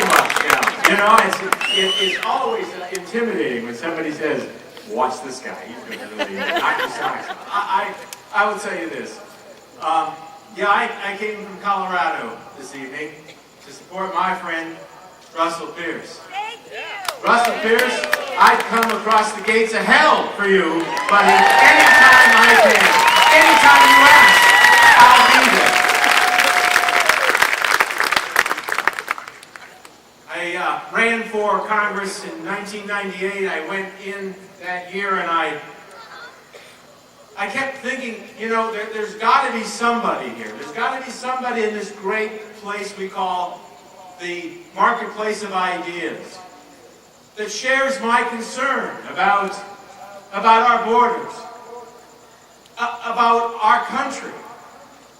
much, you know, it's always intimidating when somebody says, watch this guy, he's going to really knock your socks off. I will tell you this. I came from Colorado this evening to support my friend, Russell Pierce. Thank you. Russell Pierce, I'd come across the gates of hell for you, but anytime I can, anytime you ask, I'll be there. I ran for Congress in 1998. I went in that year and I kept thinking, you know, there's got to be somebody here. There's got to be somebody in this great place we call the marketplace of ideas that shares my concern about our borders, about our country.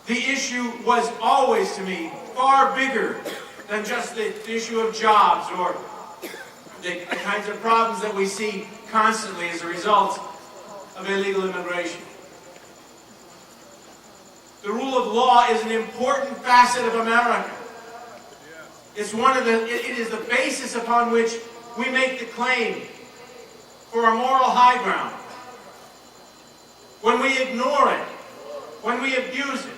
The issue was always, to me, far bigger than just the issue of jobs or the kinds of problems that we see constantly as a result of illegal immigration. The rule of law is an important facet of America. It's it is the basis upon which we make the claim for a moral high ground. When we ignore it, when we abuse it,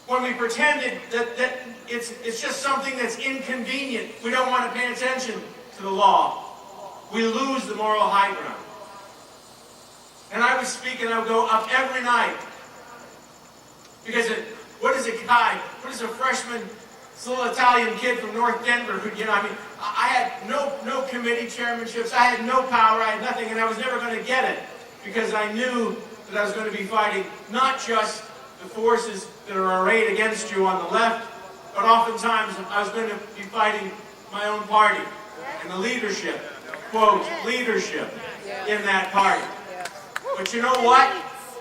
when we pretend that it's just something that's inconvenient, we don't want to pay attention to the law, we lose the moral high ground. And I would speak and I would go up every night because what is a freshman, this little Italian kid from North Denver who, you know, I mean, I had no committee chairmanships, I had no power, I had nothing, and I was never going to get it because I knew that I was going to be fighting not just the forces that are arrayed against you on the left, but oftentimes I was going to be fighting my own party and the leadership, quote, leadership in that party. But you know what?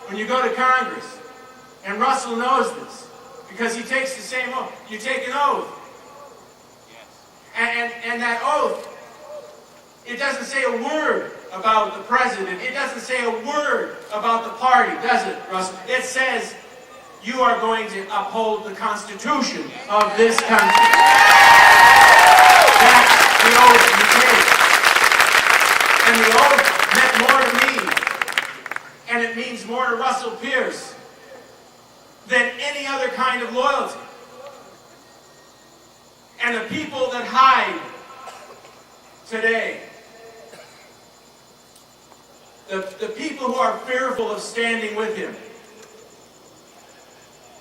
When you go to Congress, and Russell knows this, because he takes the same oath, you take an oath. And that oath, it doesn't say a word about the president. It doesn't say a word about the party, does it, Russell? It says you are going to uphold the Constitution of this country. That's the oath you take. And the oath meant more to me, and it means more to Russell Pierce than any other kind of loyalty. And the people that hide today, the people who are fearful of standing with him,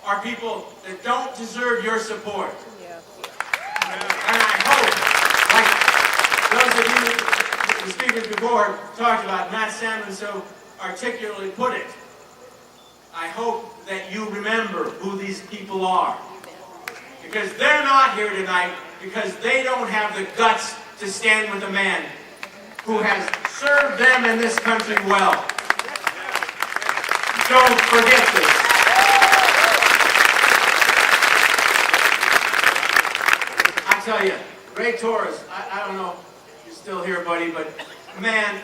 are people that don't deserve your support. And I hope, like those of you, the speakers before talked about, Matt Salmon so articulately put it, I hope that you remember who these people are. Because they're not here tonight because they don't have the guts to stand with a man who has served them and this country well. Don't forget this. I tell you, Ray Torres, I don't know if you're still here, buddy, but man,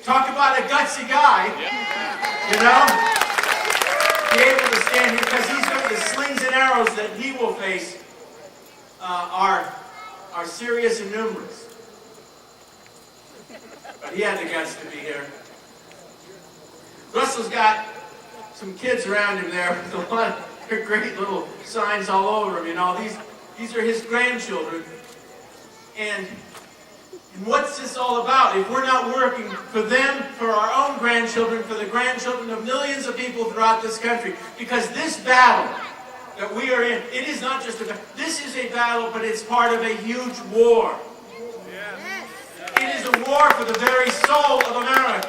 talk about a gutsy guy, you know? Be able to stand here because he's going to, the slings and arrows that he will face are serious and numerous. But he had the guts to be here. Russell's got some kids around him there with a lot of great little signs all over him. You know, these are his grandchildren. And what's this all about? If we're not working for them, for our own grandchildren, for the grandchildren of millions of people throughout this country, because this battle that we are in, it is not just a battle. This is a battle, but it's part of a huge war. It is a war for the very soul of America.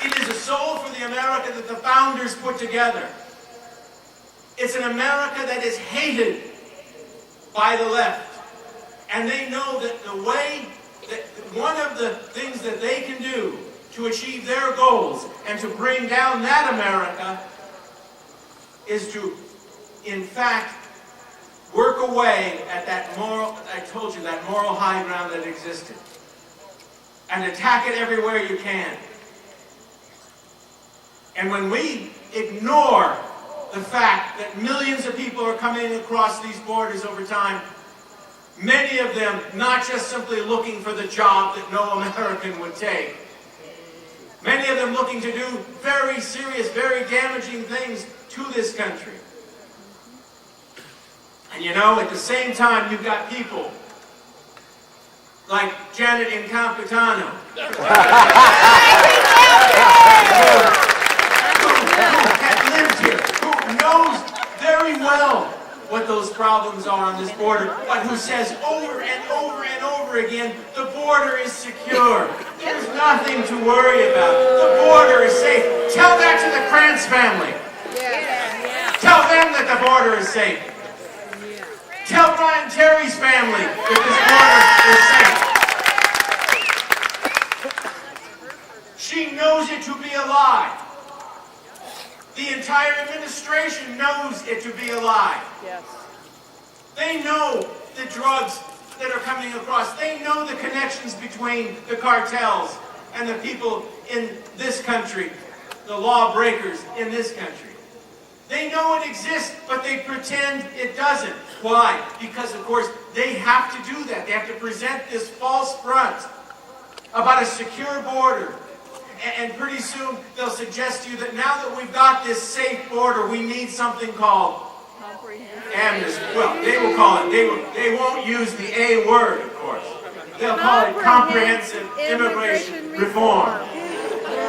It is a soul for the America that the founders put together. It's an America that is hated by the left. And they know that the way, that one of the things that they can do to achieve their goals and to bring down that America is to, in fact, work away at that moral, I told you, that moral high ground that existed. And attack it everywhere you can. And when we ignore the fact that millions of people are coming across these borders over time, many of them not just simply looking for the job that no American would take, many of them looking to do very serious, very damaging things to this country. And you know, at the same time, you've got people like Janet Incampitano, who had lived here, who knows very well what those problems are on this border, but who says over and over and over again, the border is secure. There's nothing to worry about. The border is safe. Tell that to the Krantz family. Tell them that the border is safe. Tell Brian Terry's family that this border is safe. She knows it to be a lie. The entire administration knows it to be a lie. Yes. They know the drugs that are coming across. They know the connections between the cartels and the people in this country, the lawbreakers in this country. They know it exists, but they pretend it doesn't. Why? Because, of course, they have to do that. They have to present this false front about a secure border. And pretty soon, they'll suggest to you that now that we've got this safe border, we need something called amnesty. Well, they will call it, they won't use the A word, of course. They'll call it comprehensive immigration reform.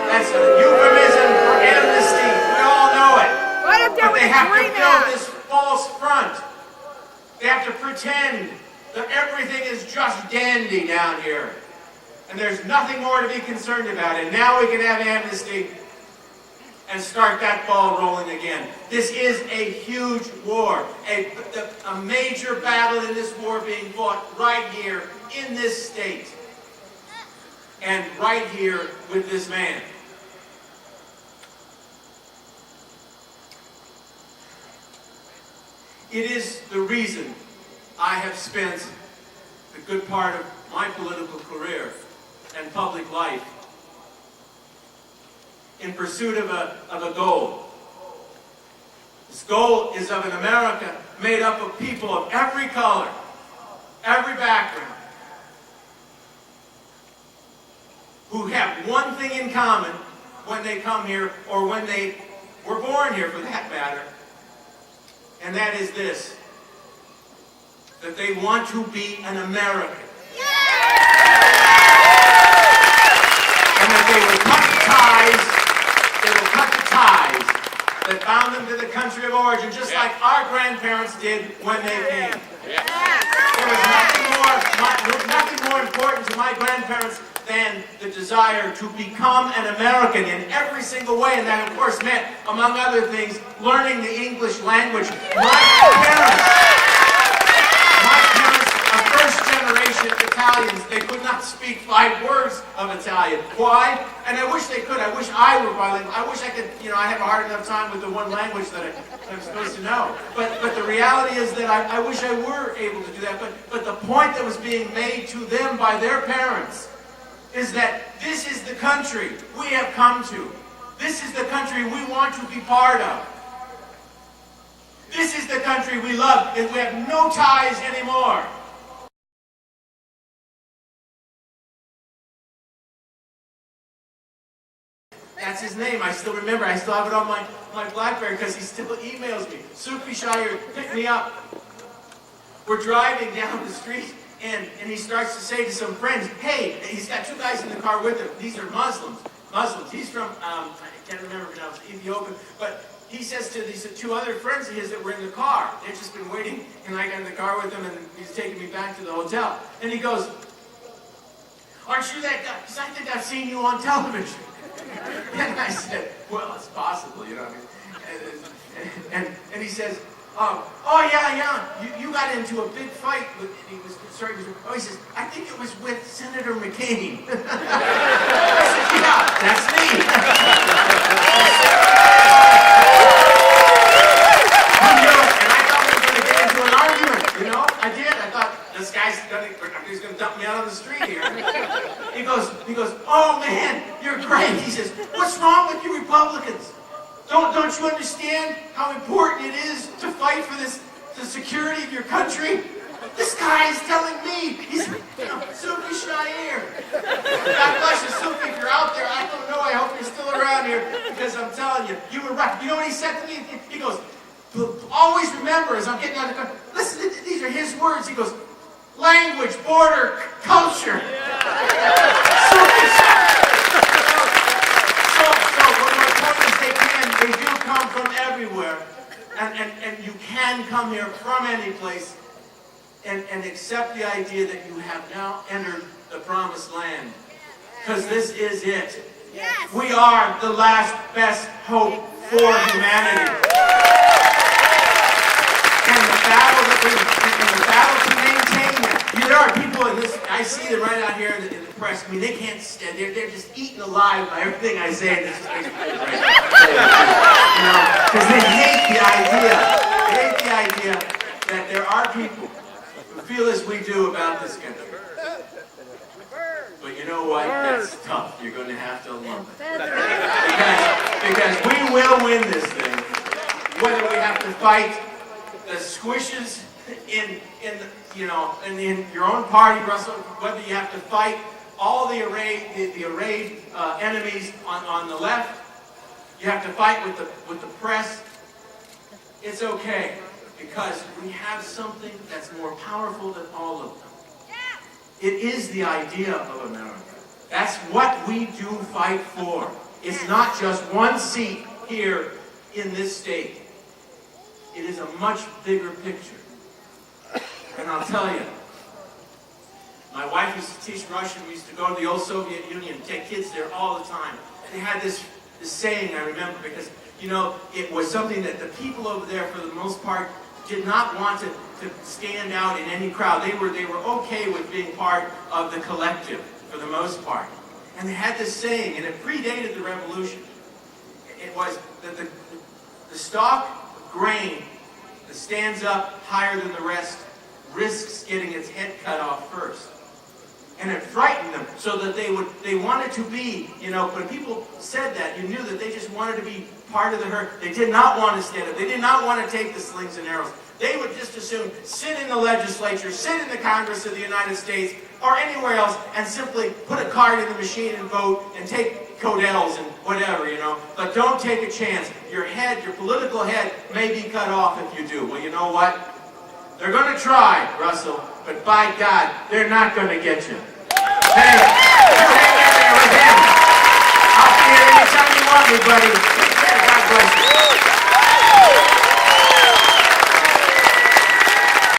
That's a euphemism for amnesty. We all know it. But they have to build this false front. They have to pretend that everything is just dandy down here. And there's nothing more to be concerned about. And now we can have amnesty and start that ball rolling again. This is a huge war. A major battle in this war being fought right here in this state. And right here with this man. It is the reason I have spent a good part of my political career and public life in pursuit of a goal. This goal is of an America made up of people of every color, every background, who have one thing in common when they come here, or when they were born here for that matter, and that is this: that they want to be an American. And that they will cut the ties that bound them to the country of origin, just like our grandparents did when they came. There was nothing more important to my grandparents than the desire to become an American in every single way, and that, of course, meant, among other things, learning the English language. My parents are first-generation Italians. They could not speak 5 words of Italian. Why? And I wish they could. I wish I were bilingual. I wish I could, I have a hard enough time with the one language that I'm supposed to know. But the reality is that I wish I were able to do that. But the point that was being made to them by their parents is that this is the country we have come to. This is the country we want to be part of. This is the country we love, and we have no ties anymore. That's his name. I still remember. I still have it on my BlackBerry because he still emails me. Sufi Shire picked me up. We're driving down the street, and he starts to say to some friends, hey, he's got 2 guys in the car with him. These are Muslims. He's from, I can't remember now, it's Ethiopian. But he says to these 2 other friends of his that were in the car, they've just been waiting, and I got in the car with him, and he's taking me back to the hotel. And he goes, aren't you that guy? Because I think I've seen you on television. And I said, well, it's possible, And he says, oh yeah, you got into a big fight with, and he was concerned. He says, I think it was with Senator McCain. I said, yeah, that's me. And I thought we were going to get into an argument, I did. I thought, this guy's he's going to dump me out on the street here. He goes, oh man, you're great. He says, what's wrong with you Republicans? Don't don't you understand how important it is to fight for the security of your country? This guy is telling me, he's, Suki Shair. God bless you, Suki, if you're out there, I don't know, I hope you're still around here, because I'm telling you, you were right. You know what he said to me? He goes, always remember, as I'm getting on the car, listen, these are his words. He goes, language, border, culture. So what my point is, they do come from everywhere, and you can come here from any place and accept the idea that you have now entered the promised land. Because this is it. Yes. We are the last best hope for humanity. And the battle to maintain that. There are people in this, I see them right out here in the press. I mean, they can't stand, they're just eaten alive by everything I say. This is basically right. Because they hate the idea. They hate the idea that there are people who feel as we do about this country. But you know what? That's tough. You're going to have to lump it. Because we will win this thing. Whether we have to fight the squishes in your own party, Russell, whether you have to fight all the arrayed enemies on the left, you have to fight with the press. It's okay, because we have something that's more powerful than all of them. It is the idea of America. That's what we do fight for. It's not just one seat here in this state. It is a much bigger picture. And I'll tell you, my wife used to teach Russian. We used to go to the old Soviet Union, take kids there all the time. They had this saying, I remember, because, it was something that the people over there, for the most part, did not want to stand out in any crowd. They were okay with being part of the collective, for the most part. And they had this saying, and it predated the revolution. It was that the stalk of grain that stands up higher than the rest risks getting its head cut off first. And it frightened them, so that they wanted to be, when people said that, you knew that they just wanted to be part of the herd. They did not want to stand up. They did not want to take the slings and arrows. They would just as soon sit in the legislature, sit in the Congress of the United States, or anywhere else, and simply put a card in the machine and vote, and take Codels and whatever, But don't take a chance. Your political head may be cut off if you do. Well, you know what? They're going to try, Russell, but by God, they're not going to get you. Hey, you hang in there with him. I'll be here anytime you want me, buddy.